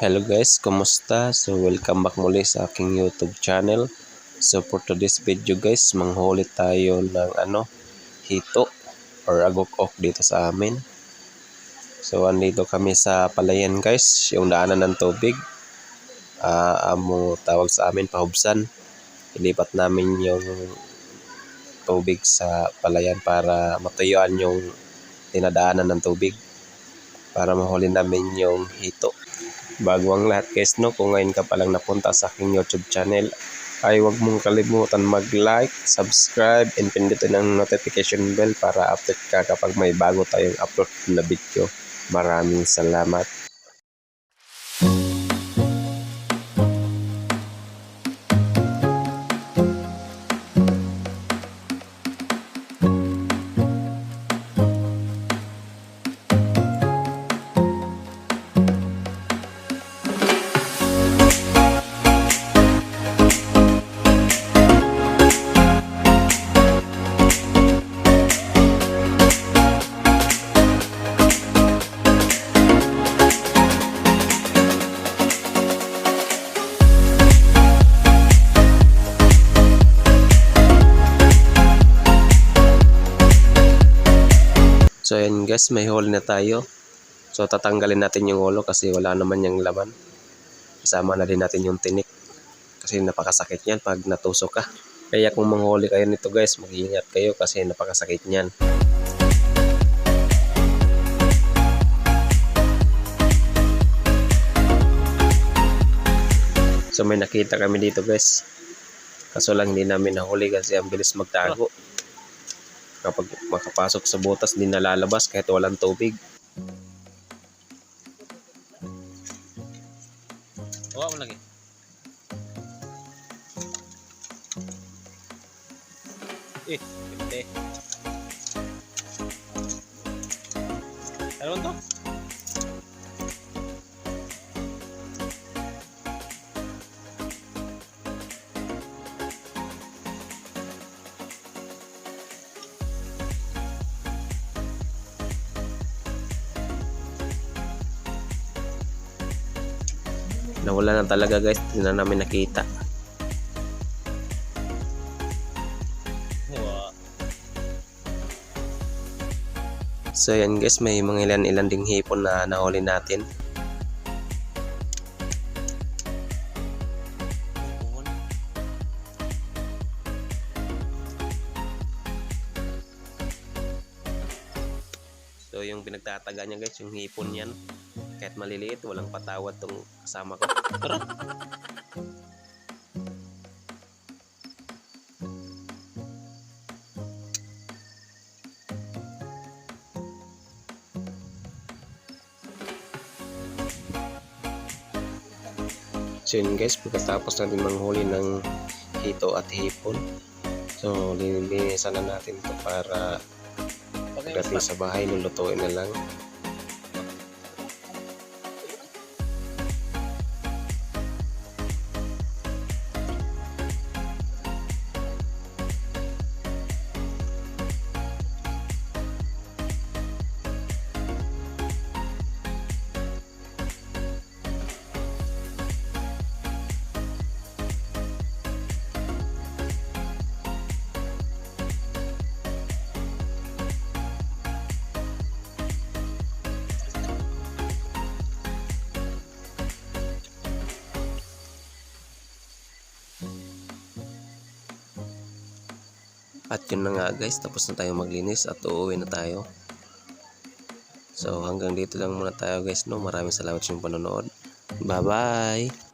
Hello guys, kumusta? So welcome back muli sa aking YouTube channel. So for today's video guys, manghuli tayo ng hito or agok-ok dito sa amin. So andito kami sa palayan guys, yung daanan ng tubig. Amo tawag sa amin pahubsan. Ilipat namin yung tubig sa palayan para matuyuan yung dinadaanan ng tubig para mahuli namin yung hito. Bago ang lahat guys, kung ngayon ka palang napunta sa aking YouTube channel, ay huwag mong kalimutan mag-like, subscribe, and pindutin ang notification bell para update ka kapag may bago tayong upload na video. Maraming salamat. So ayan guys, may hole na tayo. So tatanggalin natin yung ulo kasi wala naman yung laman. Isama na din natin yung tinik kasi napakasakit niyan pag natusok ka. Kaya kung manghuli kayo nito guys, mag-iingat kayo kasi napakasakit niyan. So may nakita kami dito guys. Kaso lang hindi namin nahuli kasi ang bilis magtago. Kapag makapasok sa butas, di nalalabas kahit walang tubig. Huwag mo lagi. Ganda. Ano to? Nawala na talaga guys, hindi na namin nakita. So yan guys, may mga ilan ding hipon na nahuli natin. So yung pinagtataga niya guys, yung hipon yan. Kahit maliliit, walang patawad tong kasama ko. Tara! So yun guys, pagkatapos natin manghuli ng hito at hipon, so linisan na natin to para pagdating sa bahay, lulutuin na lang. At yun na nga guys, tapos na tayo maglinis at uuwi na tayo. So hanggang dito lang muna tayo guys, Maraming salamat sa inyong panonood. Bye bye!